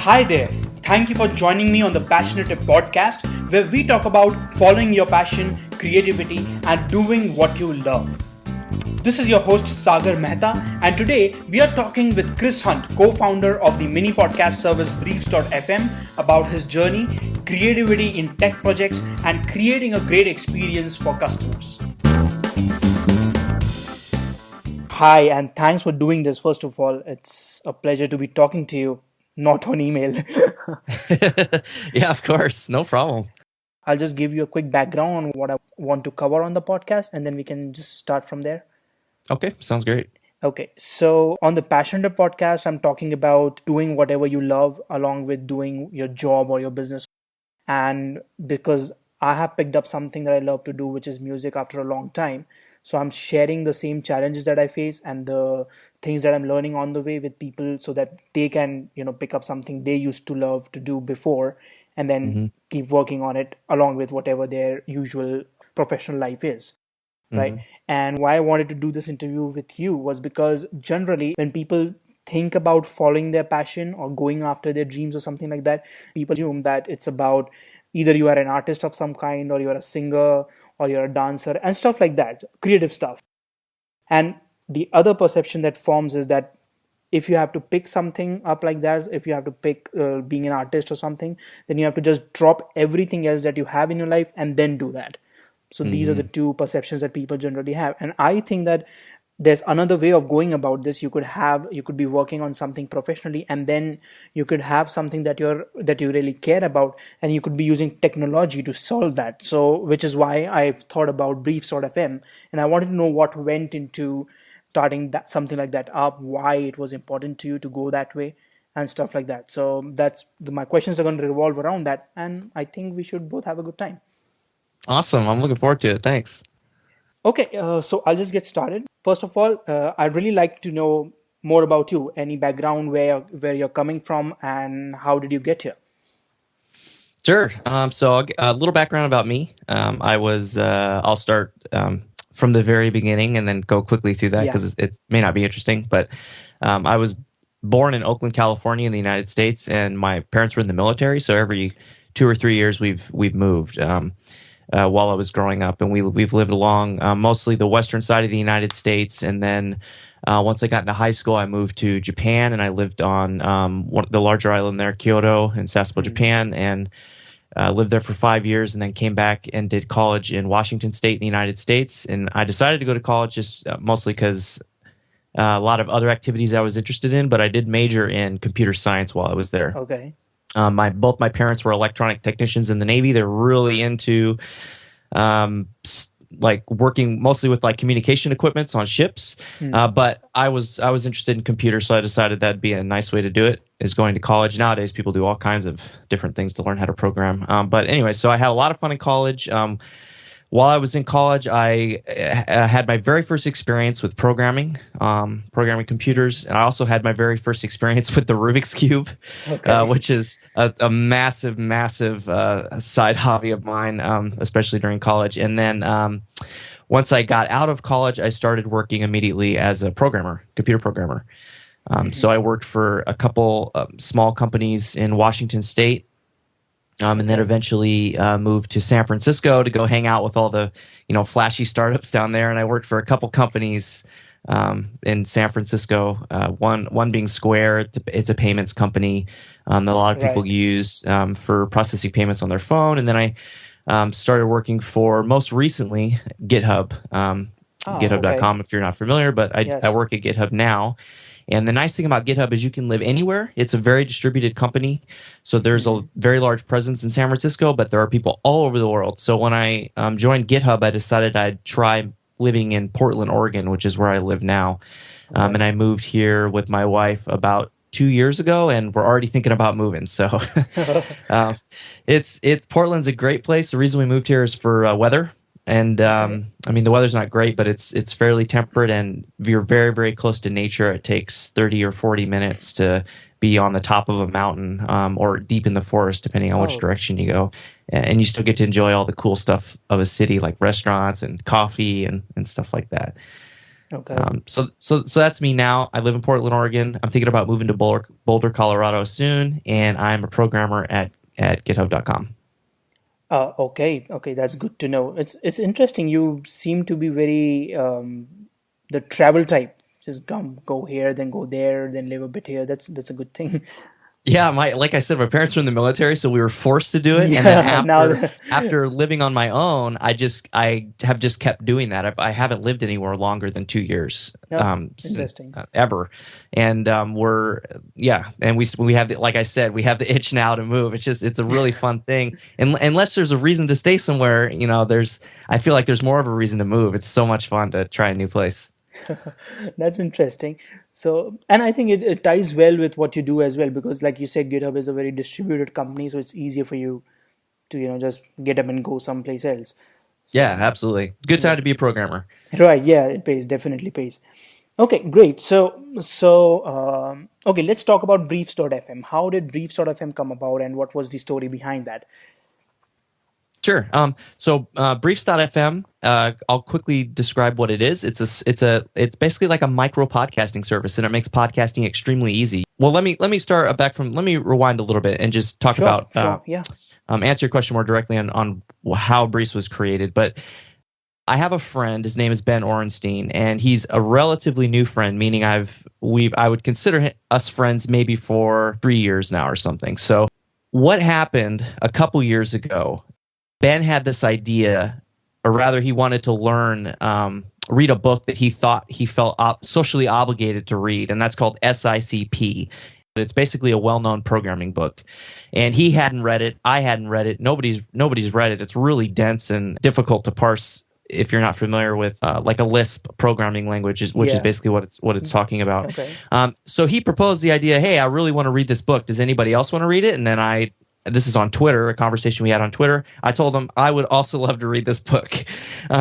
Hi there. Thank you for joining me on the Passionative podcast, where we talk about following your passion, creativity, and doing what you love. This is your host Sagar Mehta, and today we are talking with Chris Hunt, co-founder of the mini podcast service Briefs.fm, about his journey, creativity in tech projects, and creating a great experience for customers. Hi, and thanks for doing this. First of all, it's a pleasure to be talking to you, not on email. Yeah, of course. No problem. I'll just give you a quick background on what I want to cover on the podcast, and then we can just start from there. Okay, sounds great. Okay, so on the Passionative podcast, I'm talking about doing whatever you love along with doing your job or your business. And because I have picked up something that I love to do, which is music, after a long time. So I'm sharing the same challenges that I face and the things that I'm learning on the way with people so that they can, pick up something they used to love to do before and then keep working on it along with whatever their usual professional life is. Right. And why I wanted to do this interview with you was because generally when people think about following their passion or going after their dreams or something like that, people assume that it's about either you are an artist of some kind or you're a singer or you're a dancer and stuff like that, creative stuff. And the other perception that forms is that if you have to pick something up like that, if you have to pick being an artist or something, then you have to just drop everything else that you have in your life and then do that. So these are the two perceptions that people generally have. And I think that there's another way of going about this. You could be working on something professionally, and then you could have something that you really care about, and you could be using technology to solve that. So, which is why I've thought about Briefs.fm, and I wanted to know what went into starting that something like that up, why it was important to you to go that way, and stuff like that. So my questions are going to revolve around that, and I think we should both have a good time. Awesome. I'm looking forward to it. Thanks. Okay, so I'll just get started. First of all, I'd really like to know more about you. Any background where you're coming from, and how did you get here? Sure. So a little background about me. I'll start from the very beginning and then go quickly through that because it may not be interesting. But I was born in Oakland, California, in the United States, and my parents were in the military. So every 2 or 3 years, we've moved. While I was growing up, and we've lived along mostly the western side of the United States, and then once I got into high school, I moved to Japan, and I lived on the larger island there, Kyoto, in Sasebo, Japan, and lived there for 5 years, and then came back and did college in Washington State in the United States. And I decided to go to college just mostly because a lot of other activities I was interested in, but I did major in computer science while I was there. Okay. Both my parents were electronic technicians in the Navy. They're really into working mostly with communication equipments on ships. But I was interested in computers, so I decided that'd be a nice way to do it, is going to college. Nowadays, people do all kinds of different things to learn how to program. But anyway, so I had a lot of fun in college. While I was in college, I had my very first experience with programming computers, and I also had my very first experience with the Rubik's Cube, which is a massive, massive side hobby of mine, especially during college. And then once I got out of college, I started working immediately as a computer programmer. So I worked for a couple small companies in Washington State. And then eventually moved to San Francisco to go hang out with all the, flashy startups down there. And I worked for a couple companies in San Francisco. One being Square. It's a payments company that a lot of people use for processing payments on their phone. And then I started working for, most recently, GitHub. GitHub.com, if you're not familiar, but I work at GitHub now. And the nice thing about GitHub is you can live anywhere. It's a very distributed company. So there's a very large presence in San Francisco, but there are people all over the world. So when I joined GitHub, I decided I'd try living in Portland, Oregon, which is where I live now. And I moved here with my wife about 2 years ago, and we're already thinking about moving. So Portland's a great place. The reason we moved here is for weather. And the weather's not great, but it's fairly temperate, and you're very, very close to nature. It takes 30 or 40 minutes to be on the top of a mountain or deep in the forest, depending on which direction you go. And you still get to enjoy all the cool stuff of a city, like restaurants and coffee and stuff like that. Okay. So that's me now. I live in Portland, Oregon. I'm thinking about moving to Boulder, Colorado soon, and I'm a programmer at GitHub.com. Okay, okay, that's good to know. It's interesting. You seem to be very the travel type. Just come, go here, then go there, then live a bit here. That's a good thing. Yeah, like I said, my parents were in the military, so we were forced to do it. And then Yeah. Now, after living on my own, I have just kept doing that. I haven't lived anywhere longer than 2 years, yeah, since, interesting. ever. And and we have like I said, we have the itch now to move. It's a really fun thing. And unless there's a reason to stay somewhere, I feel like there's more of a reason to move. It's so much fun to try a new place. That's interesting. So, and I think it ties well with what you do as well, because like you said, GitHub is a very distributed company, so it's easier for you to, just get up and go someplace else. Yeah, So, absolutely. Good yeah. time to be a programmer. Right, yeah, it pays, definitely pays. Okay, great. So, okay, let's talk about Briefs.fm. How did Briefs.fm come about, and what was the story behind that? Sure. Briefs.fm, I'll quickly describe what it is. It's basically like a micro podcasting service, and it makes podcasting extremely easy. Well, let me start let me rewind a little bit and just talk Sure, about, sure, yeah. answer your question more directly on how Briefs was created. But I have a friend, his name is Ben Orenstein, and he's a relatively new friend, meaning I would consider us friends maybe for 3 years now or something. So what happened a couple years ago, Ben had this idea, or rather, he wanted to read a book that he thought he felt socially obligated to read, and that's called SICP. It's basically a well-known programming book, and he hadn't read it. I hadn't read it. Nobody's read it. It's really dense and difficult to parse if you're not familiar with like a Lisp programming language, which is Yeah. basically what it's talking about. Okay. So he proposed the idea. Hey, I really want to read this book. Does anybody else want to read it? And then this is on Twitter, a conversation we had on Twitter. I told him I would also love to read this book.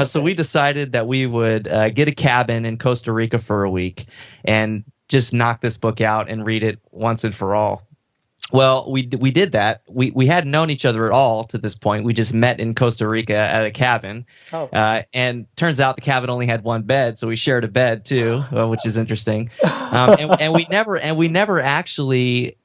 So we decided that we would get a cabin in Costa Rica for a week and just knock this book out and read it once and for all. Well, we did that. We hadn't known each other at all to this point. We just met in Costa Rica at a cabin. Oh. And turns out the cabin only had one bed, so we shared a bed too, which is interesting. And we never actually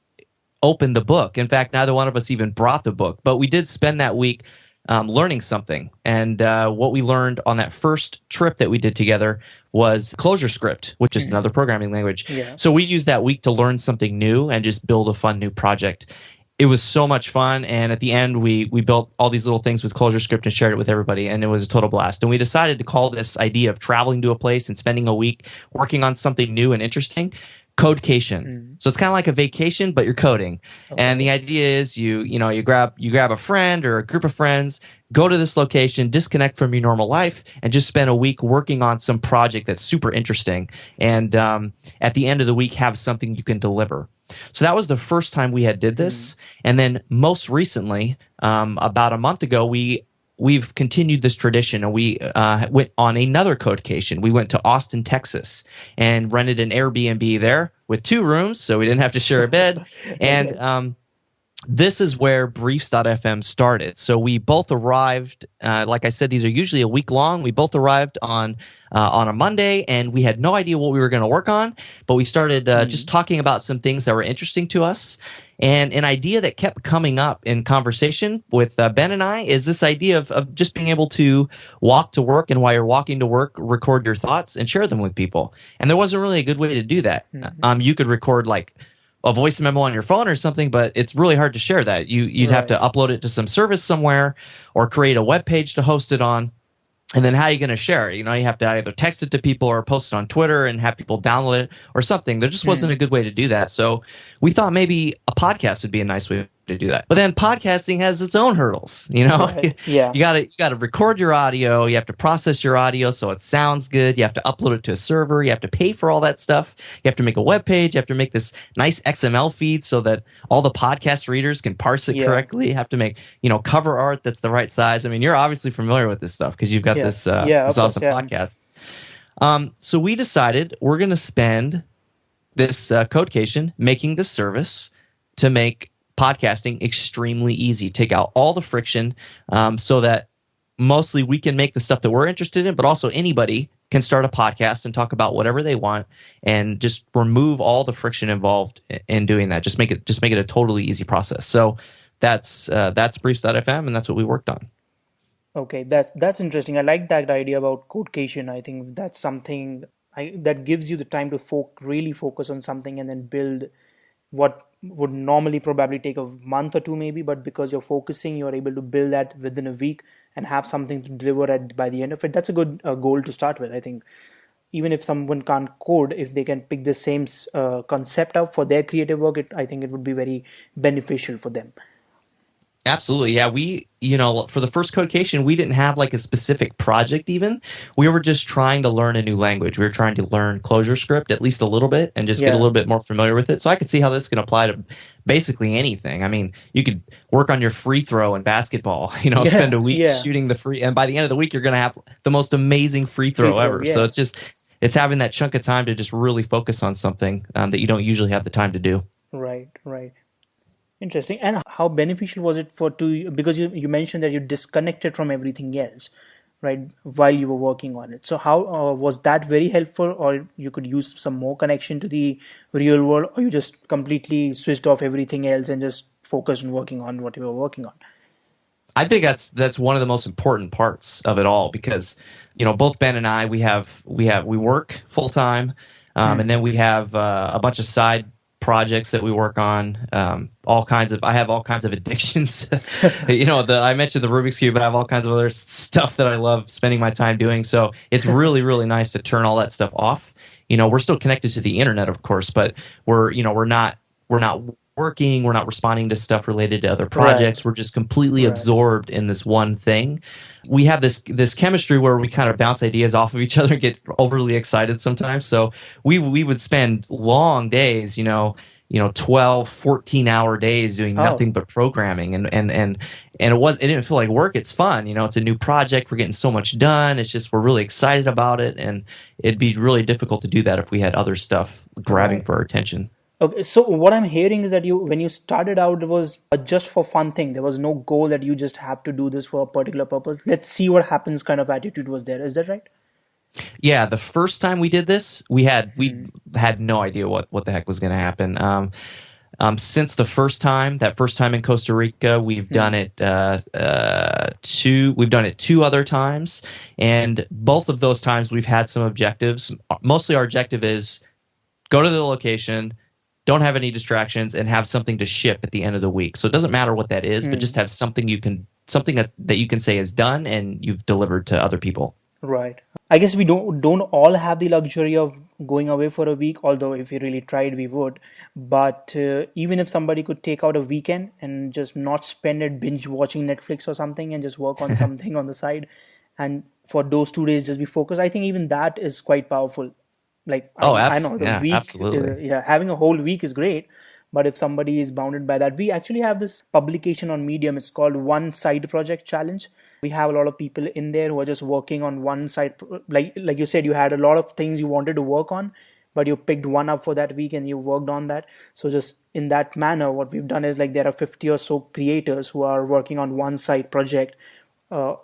opened the book. In fact, neither one of us even brought the book, but we did spend that week learning something. And what we learned on that first trip that we did together was ClojureScript, which is another programming language. Yeah. So we used that week to learn something new and just build a fun new project. It was so much fun, and at the end, we built all these little things with ClojureScript and shared it with everybody, and it was a total blast. And we decided to call this idea of traveling to a place and spending a week working on something new and interesting Codecation. So it's kind of like a vacation, but you're coding. Okay. And the idea is you grab a friend or a group of friends, go to this location, disconnect from your normal life, and just spend a week working on some project that's super interesting. And at the end of the week, have something you can deliver. So that was the first time we did this. And then most recently, about a month ago, we've continued this tradition, and we went on another codecation. We went to Austin, Texas, and rented an Airbnb there with 2 rooms, so we didn't have to share a bed. And this is where Briefs.fm started. So we both arrived, like I said, these are usually a week long. We both arrived on a Monday, and we had no idea what we were going to work on, but we started just talking about some things that were interesting to us. And an idea that kept coming up in conversation with Ben and I is this idea of just being able to walk to work, and while you're walking to work, record your thoughts and share them with people. And there wasn't really a good way to do that. You could record like a voice memo on your phone or something, but it's really hard to share that. You'd have to upload it to some service somewhere or create a web page to host it on. And then how are you going to share it? You have to either text it to people or post it on Twitter and have people download it or something. There just wasn't a good way to do that. So we thought maybe a podcast would be a nice way to do that. But then podcasting has its own hurdles, Right. Yeah. You got to record your audio, you have to process your audio so it sounds good, you have to upload it to a server, you have to pay for all that stuff, you have to make a web page, you have to make this nice XML feed so that all the podcast readers can parse it correctly, you have to make, cover art that's the right size. I mean, you're obviously familiar with this stuff because you've got this awesome podcast. So we decided we're going to spend this codecation making this service to make podcasting extremely easy, take out all the friction, so that mostly we can make the stuff that we're interested in, but also anybody can start a podcast and talk about whatever they want and just remove all the friction involved in doing that. Just make it a totally easy process. So that's Briefs.fm, and that's what we worked on. Okay, that's interesting. I like that idea about codecation. I think that's something that gives you the time to really focus on something and then build what would normally probably take a month or two maybe, but because you're focusing, you're able to build that within a week and have something to deliver at by the end of it. That's a good goal to start with. I think even if someone can't code, if they can pick the same concept up for their creative work, I think it would be very beneficial for them. Absolutely. Yeah. For the first Codecation, we didn't have like a specific project even. We were just trying to learn a new language. We were trying to learn ClojureScript at least a little bit and just get a Yeah. little bit more familiar with it. So I could see how this can apply to basically anything. I mean, you could work on your free throw in basketball, spend Yeah. a week Yeah. shooting the free, and by the end of the week, you're going to have the most amazing free Free throw throw. ever. So Yeah. it's having that chunk of time to just really focus on something that you don't usually have the time to do. Right. Right. Interesting. And how beneficial was it for to because you mentioned that you disconnected from everything else, right, while you were working on it. So how was that very helpful, or you could use some more connection to the real world, or you just completely switched off everything else and just focused on working on what you were working on? I think that's one of the most important parts of it all because both Ben and I we work full time, and then we have a bunch of side projects that we work on. I have all kinds of addictions. I mentioned the Rubik's Cube, but I have all kinds of other stuff that I love spending my time doing. So it's really really nice to turn all that stuff off. We're still connected to the internet, of course, but we're not working, we're not responding to stuff related to other Right. projects. We're just completely Right. absorbed in this one thing. We have this chemistry where we kind of bounce ideas off of each other and get overly excited sometimes. So we would spend long days, 12, 14-hour days doing Oh, nothing but programming, and it didn't feel like work. It's fun. It's a new project. We're getting so much done. It's just we're really excited about it, and it'd be really difficult to do that if we had other stuff grabbing right. for our attention. Okay, so what I'm hearing is that when you started out, it was just for fun thing. There was no goal that you just have to do this for a particular purpose. Let's see what happens kind of attitude was there. Is that right? Yeah, the first time we did this, we had no idea what the heck was going to happen. Since that first time in Costa Rica, we've done Hmm. it two other times, and both of those times we've had some objectives. Mostly, our objective is go to the location, don't have any distractions, and have something to ship at the end of the week. So it doesn't matter what that is, but just Hmm. have something that you can say is done and you've delivered to other people. Right. I guess we don't all have the luxury of going away for a week, although if we really tried, we would. But even if somebody could take out a weekend and just not spend it binge watching Netflix or something and just work on something on the side, and for those 2 days just be focused, I think even that is quite powerful. Like Oh, I know the yeah, week, absolutely. yeah, having a whole week is great, but if somebody is bounded by that, we actually have this publication on Medium. It's called One Side Project Challenge. We have a lot of people in there who are just working on one side. Like you said, you had a lot of things you wanted to work on, but you picked one up for that week and you worked on that. So just in that manner, what we've done is like there are 50 or so creators who are working on one side project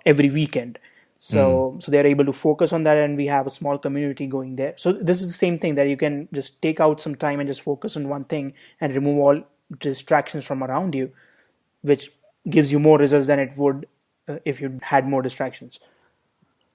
every weekend. Mm. So they're able to focus on that, and we have a small community going there. So this is the same thing that you can just take out some time and just focus on one thing and remove all distractions from around you, which gives you more results than it would if you had more distractions.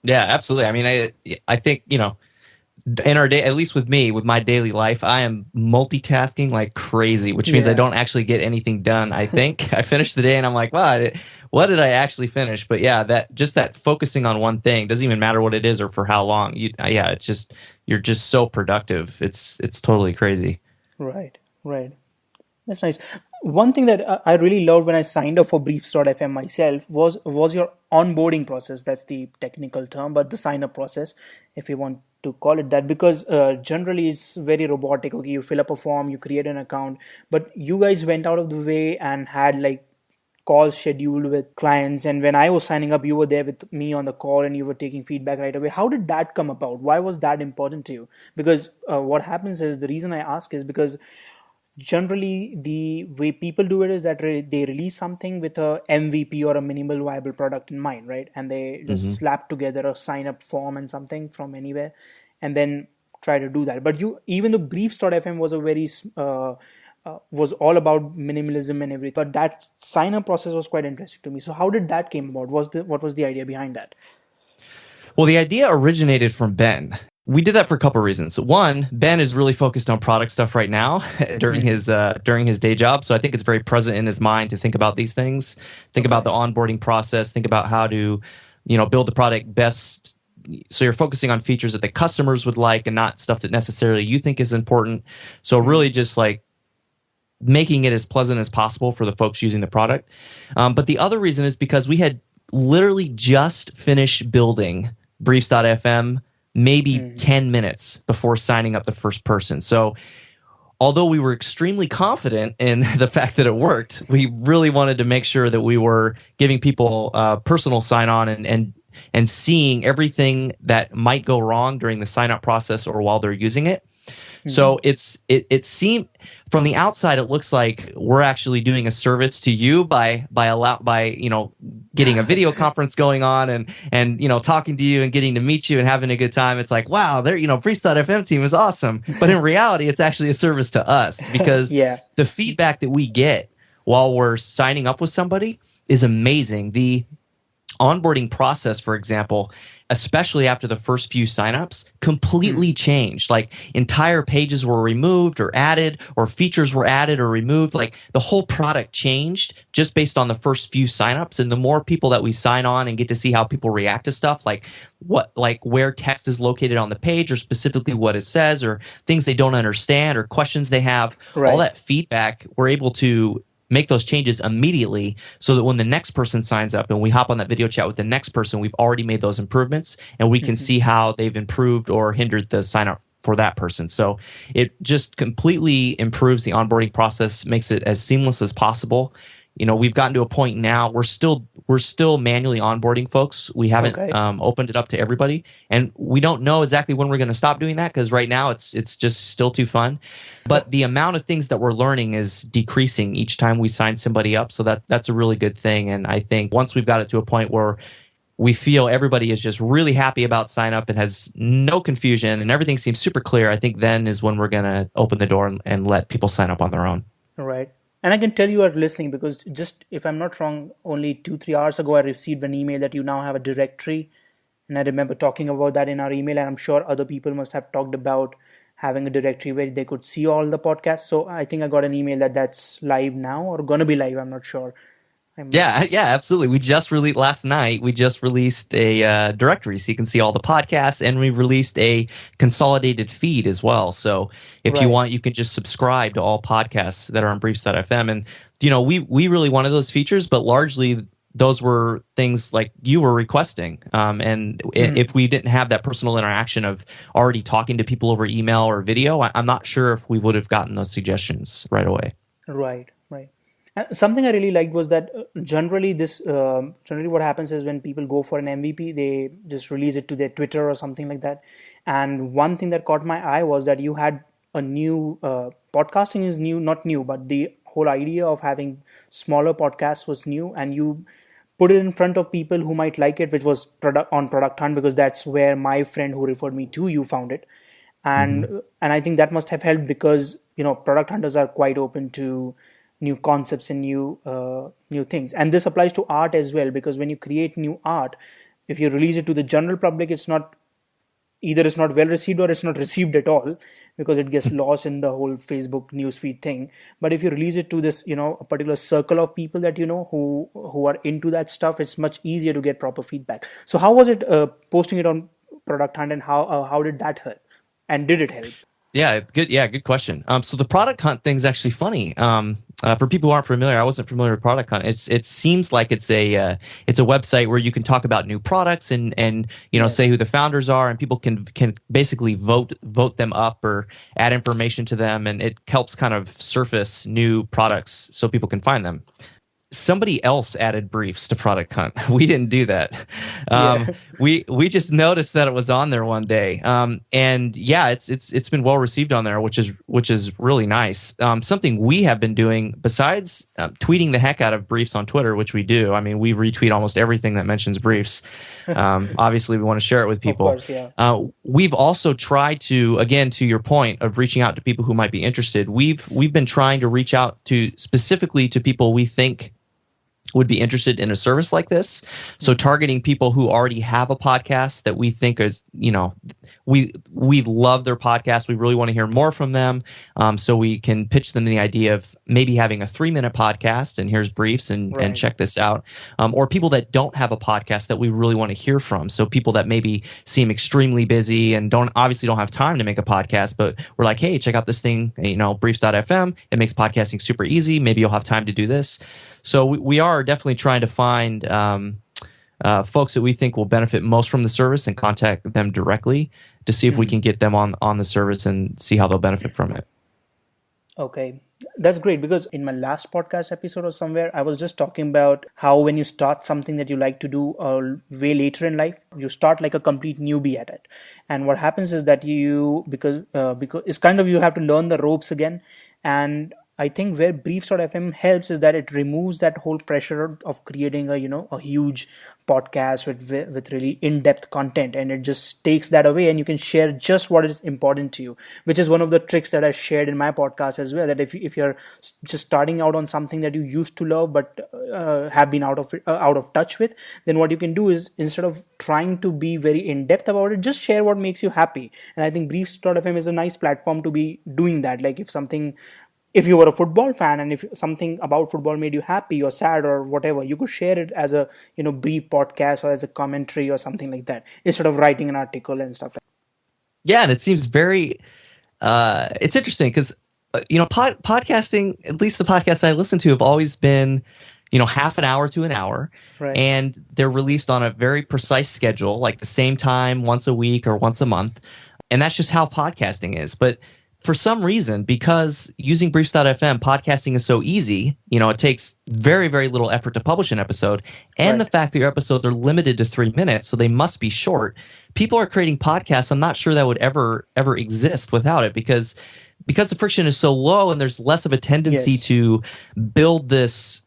Yeah, absolutely. I mean, I think in our day, at least with me, with my daily life, I am multitasking like crazy, which means I Yeah. don't actually get anything done. I think I finish the day and I'm like, wow, what did I actually finish? But yeah, that focusing on one thing doesn't even matter what it is or for how long. Yeah, it's just you're just so productive. It's totally crazy. Right. Right. That's nice. One thing that I really loved when I signed up for Briefs.fm myself was your onboarding process. That's the technical term, but the sign up process, if you want to call it that, because generally it's very robotic. Okay, you fill up a form, you create an account, but you guys went out of the way and had like calls scheduled with clients. And when I was signing up, you were there with me on the call and you were taking feedback right away. How did that come about? Why was that important to you? Because what happens is, the reason I ask is because generally the way people do it is that they release something with a MVP or a minimal viable product in mind, right? And they just Hmm. slap together a sign up form and something from anywhere, and then try to do that. But you, even though Briefs.fm was a very was all about minimalism and everything, but that sign up process was quite interesting to me. So how did that came about? What was the idea behind that? Well, the idea originated from Ben. We did that for a couple of reasons. One, Ben is really focused on product stuff right now Hmm. during his day job. So I think it's very present in his mind to think about these things, think about Okay. the onboarding process, think about how to, build the product best. So you're focusing on features that the customers would like and not stuff that necessarily you think is important. So really Hmm. just like making it as pleasant as possible for the folks using the product. But the other reason is because we had literally just finished building Briefs.fm maybe Hmm. 10 minutes before signing up the first person. So although we were extremely confident in the fact that it worked, we really wanted to make sure that we were giving people personal sign on and seeing everything that might go wrong during the sign up process or while they're using it. Hmm. So it seemed from the outside it looks like we're actually doing a service to you by getting a video conference going on and talking to you and getting to meet you and having a good time. It's like, wow, there Priest.fm team is awesome. But in reality, it's actually a service to us because Yeah. the feedback that we get while we're signing up with somebody is amazing. The onboarding process, for example, especially after the first few signups, completely Hmm. changed. Like entire pages were removed or added, or features were added or removed. Like the whole product changed just based on the first few signups. And the more people that we sign on and get to see how people react to stuff, like where text is located on the page, or specifically what it says, or things they don't understand, or questions they have, all Right. that feedback, we're able to make those changes immediately so that when the next person signs up and we hop on that video chat with the next person, we've already made those improvements and we can Hmm. see how they've improved or hindered the sign up for that person. So it just completely improves the onboarding process, makes it as seamless as possible. We've gotten to a point now we're still manually onboarding folks. We haven't Okay. opened it up to everybody, and we don't know exactly when we're going to stop doing that because right now it's just still too fun. But the amount of things that we're learning is decreasing each time we sign somebody up, so that's a really good thing. And I think once we've got it to a point where we feel everybody is just really happy about sign up and has no confusion and everything seems super clear, I think then is when we're going to open the door and let people sign up on their own. Right. And I can tell you are listening because just if I'm not wrong, only 2, 3 hours ago I received an email that you now have a directory. And I remember talking about that in our email, and I'm sure other people must have talked about having a directory where they could see all the podcasts. So I think I got an email that that's live now or gonna be live. I'm not sure. I'm Yeah, absolutely. We just released last night. We just released a directory, so you can see all the podcasts, and we released a consolidated feed as well. So if you right. want, you can just subscribe to all podcasts that are on Briefs.fm. And we really wanted those features, but largely those were things like you were requesting. And Hmm. if we didn't have that personal interaction of already talking to people over email or video, I'm not sure if we would have gotten those suggestions right away. Right. Right. Something I really liked was that generally what happens is when people go for an MVP, they just release it to their Twitter or something like that. And one thing that caught my eye was that you had a new podcasting is new, not new, but the whole idea of having smaller podcasts was new, and you put it in front of people who might like it, which was Product Hunt, because that's where my friend who referred me to you found it. and Hmm. and I think that must have helped because product hunters are quite open to new concepts and new things, and this applies to art as well, because when you create new art, if you release it to the general public, it's not well received or it's not received at all, because it gets lost in the whole Facebook newsfeed thing. But if you release it to this a particular circle of people that who are into that stuff, it's much easier to get proper feedback. So how was it posting it on Product Hunt, and how did that help, and did it help? Yeah, good. Yeah, good question. So the product hunt thing is actually funny. For people who aren't familiar, I wasn't familiar with product hunt. It seems like it's a website where you can talk about new products and say Yes. who the founders are, and people can basically vote them up or add information to them, and it helps kind of surface new products so people can find them. somebody else added briefs to Product Hunt. We didn't do that. Yeah. We just noticed that it was on there one day. And yeah, it's been well received on there, which is really nice. Something we have been doing besides tweeting the heck out of briefs on Twitter, which we do. I mean, we retweet almost everything that mentions briefs. Obviously, we want to share it with people. Of course, yeah. We've also tried to, again, to your point of reaching out to people who might be interested. We've been trying to reach out to specifically to people we think would be interested in a service like this. So targeting people who already have a podcast that we think is, we love their podcast. We really want to hear more from them. So we can pitch them the idea of maybe having a 3-minute podcast and here's briefs and check this out. Or people that don't have a podcast that we really want to hear from. So people that maybe seem extremely busy and obviously don't have time to make a podcast, but we're like, hey, check out this thing, briefs.fm. It makes podcasting super easy. Maybe you'll have time to do this. So we are definitely trying to find folks that we think will benefit most from the service and contact them directly to see if we can get them on the service and see how they'll benefit from it. Okay, that's great, because in my last podcast episode or somewhere, I was just talking about how when you start something that you like to do way later in life, you start like a complete newbie at it. And what happens is that because it's kind of, you have to learn the ropes again. And I think where briefs.fm helps is that it removes that whole pressure of creating a huge podcast with really in-depth content, and it just takes that away, and you can share just what is important to you, which is one of the tricks that I shared in my podcast as well, that if you're just starting out on something that you used to love but have been out of touch with, then what you can do is, instead of trying to be very in-depth about it, just share what makes you happy. And I think briefs.fm is a nice platform to be doing that. Like if you were a football fan and if something about football made you happy or sad or whatever, you could share it as a brief podcast or as a commentary or something like that, instead of writing an article and stuff like that. Yeah, and it seems very it's interesting because podcasting, at least the podcasts I listen to, have always been half an hour to an hour, Right. And they're released on a very precise schedule, like the same time once a week or once a month, and that's just how podcasting is. But for some reason, because using briefs.fm, podcasting is so easy, it takes very, very little effort to publish an episode. And the fact that your episodes are limited to 3 minutes, so they must be short. People are creating podcasts. I'm not sure that would ever exist without it, because the friction is so low and there's less of a tendency to build this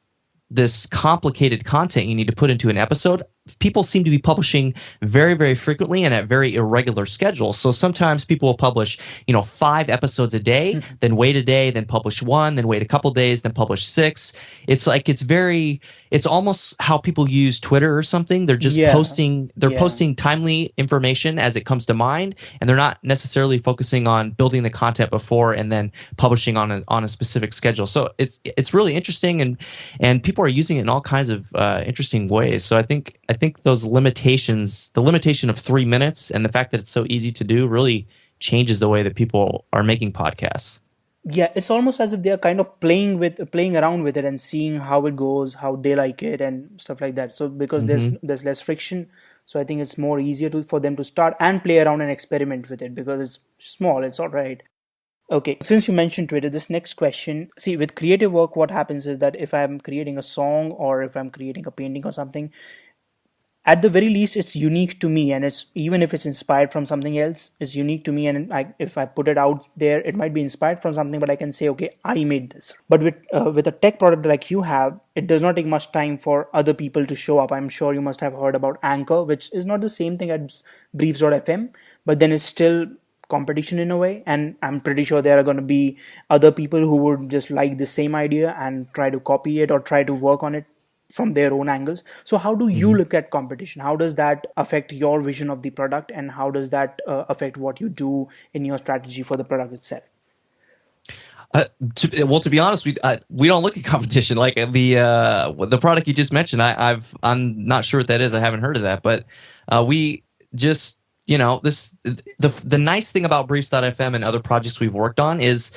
complicated content you need to put into an episode. People seem to be publishing very, very frequently and at very irregular schedules. So sometimes people will publish, 5 episodes a day, then wait a day, then publish 1, then wait a couple days, then publish 6. It's like it's almost how people use Twitter or something. They're just posting timely information as it comes to mind, and they're not necessarily focusing on building the content before and then publishing on a specific schedule. So it's really interesting, and people are using it in all kinds of interesting ways. So I think those limitations, the limitation of 3 minutes and the fact that it's so easy to do, really changes the way that people are making podcasts. Yeah, it's almost as if they are kind of playing around with it and seeing how it goes, how they like it and stuff like that. So because there's less friction, so I think it's more easier for them to start and play around and experiment with it, because it's small, it's all right. Okay, since you mentioned Twitter, this next question, see, with creative work, what happens is that if I'm creating a song or if I'm creating a painting or something, at the very least, it's unique to me, and it's, even if it's inspired from something else, it's unique to me. And if I put it out there, it might be inspired from something, but I can say, okay, I made this. But with a tech product like you have, it does not take much time for other people to show up. I'm sure you must have heard about Anchor, which is not the same thing as briefs.fm, but then it's still competition in a way, and I'm pretty sure there are going to be other people who would just like the same idea and try to copy it or try to work on it from their own angles. So how do you look at competition? How does that affect your vision of the product, and how does that affect what you do in your strategy for the product itself? To be honest, we don't look at competition. Like the product you just mentioned, I'm not sure what that is. I haven't heard of that, but we just, the nice thing about briefs.fm and other projects we've worked on is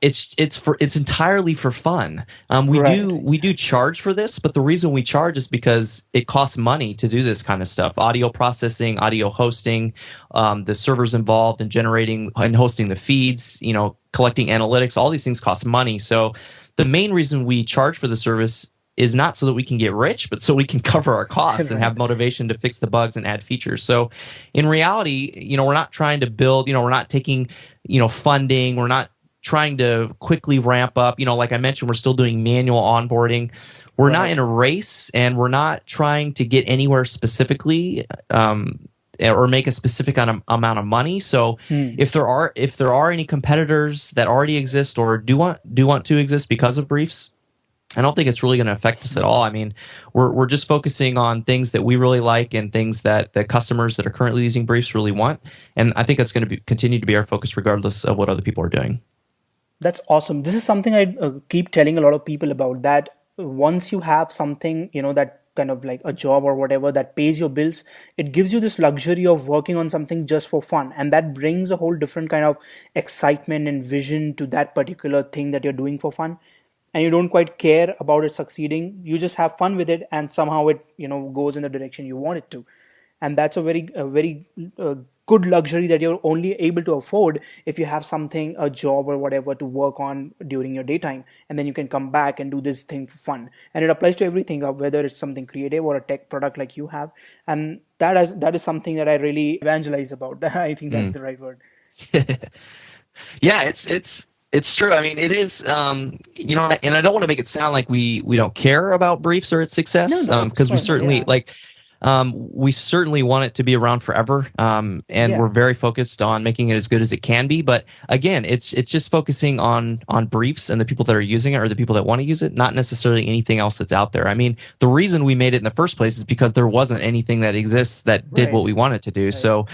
it's entirely for fun. We do charge for this, but the reason we charge is because it costs money to do this kind of stuff. Audio processing, audio hosting, the servers involved in generating and hosting the feeds, collecting analytics, all these things cost money. So the main reason we charge for the service is not so that we can get rich, but so we can cover our costs and Right. have motivation to fix the bugs and add features. So in reality, we're not trying to build, we're not taking, funding. We're not trying to quickly ramp up. Like I mentioned, we're still doing manual onboarding. We're not in Right. a race, and we're not trying to get anywhere specifically. Or make a specific amount of money. So Hmm. if there are any competitors that already exist or do want to exist because of briefs, I don't think it's really going to affect us at all. I mean, we're just focusing on things that we really like and things that the customers that are currently using briefs really want, and I think that's going to continue to be our focus regardless of what other people are doing. That's awesome. This is something I keep telling a lot of people about, that once you have something, that kind of like a job or whatever that pays your bills, it gives you this luxury of working on something just for fun. And that brings a whole different kind of excitement and vision to that particular thing that you're doing for fun. And you don't quite care about it succeeding. You just have fun with it, and somehow it, goes in the direction you want it to. And that's a very good luxury that you're only able to afford if you have something, a job or whatever, to work on during your daytime, and then you can come back and do this thing for fun. And it applies to everything, whether it's something creative or a tech product like you have. And that is something that I really evangelize about. I think that's Mm. the right word. Yeah, it's true. I mean, it is, and I don't want to make it sound like we don't care about briefs or its No, success, no, of because we course not. certainly Yeah. like. We certainly want it to be around forever, and we're Yeah. very focused on making it as good as it can be. But again, it's just focusing on briefs and the people that are using it or the people that want to use it, not necessarily anything else that's out there. I mean, the reason we made it in the first place is because there wasn't anything that exists that did what Right. we wanted to do. Right. So,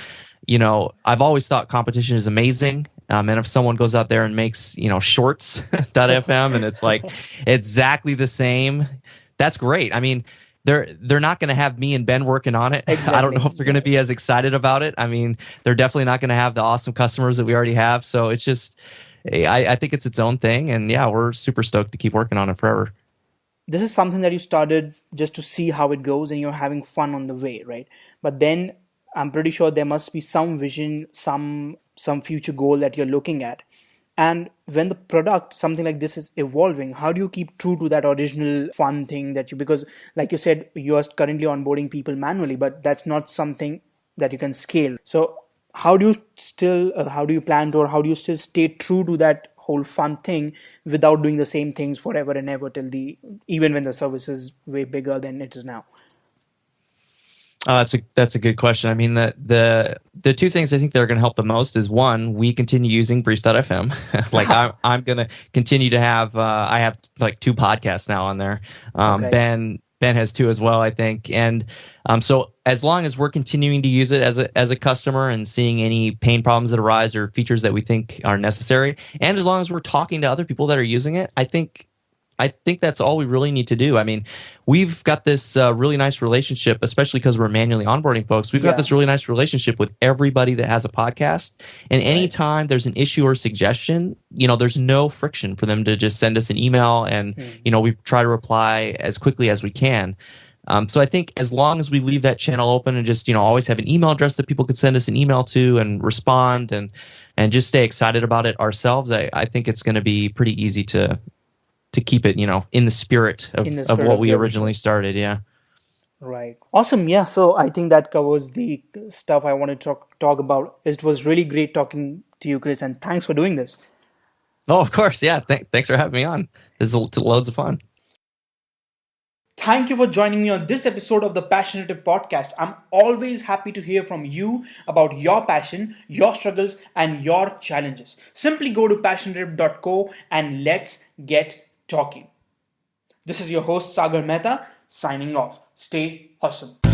I've always thought competition is amazing. And if someone goes out there and makes, shorts.fm and it's like exactly the same, that's great. I mean, they're not going to have me and Ben working on it. I don't know Exactly. if they're going to be Yes. as excited about it. I mean, they're definitely not going to have the awesome customers that we already have. So it's just, I think it's its own thing. And yeah, we're super stoked to keep working on it forever. This is something that you started just to see how it goes, and you're having fun on the way, right? But then I'm pretty sure there must be some vision, some future goal that you're looking at. And when the product, something like this, is evolving, how do you keep true to that original fun thing that you, because like you said, you are currently onboarding people manually, but that's not something that you can scale. So how do you plan to, or how do you still stay true to that whole fun thing without doing the same things forever and ever, till the even when the service is way bigger than it is now? That's a good question. I mean, the two things I think that are going to help the most is, one, we continue using Briefs.fm. Like I'm going to continue to have I have like two podcasts now on there. Okay. Ben has two as well, I think. And so as long as we're continuing to use it as a customer and seeing any pain problems that arise or features that we think are necessary, and as long as we're talking to other people that are using it, I think that's all we really need to do. I mean, we've got this really nice relationship, especially because we're manually onboarding folks. We've got Yeah. this really nice relationship with everybody that has a podcast. And Right. anytime there's an issue or suggestion, there's no friction for them to just send us an email, and Hmm. we try to reply as quickly as we can. So I think as long as we leave that channel open and just always have an email address that people could send us an email to and respond and just stay excited about it ourselves, I think it's going to be pretty easy to keep it, in the spirit In the of spirit what of we the originally original. started. Yeah. Right. Awesome. Yeah. So I think that covers the stuff I wanted to talk about. It was really great talking to you, Chris, and thanks for doing this. Oh, of course. Yeah. Thanks for having me on. This is loads of fun. Thank you for joining me on this episode of the Passionative podcast. I'm always happy to hear from you about your passion, your struggles, and your challenges. Simply go to Passionative.co and let's get talking. This is your host, Sagar Mehta, signing off. Stay awesome.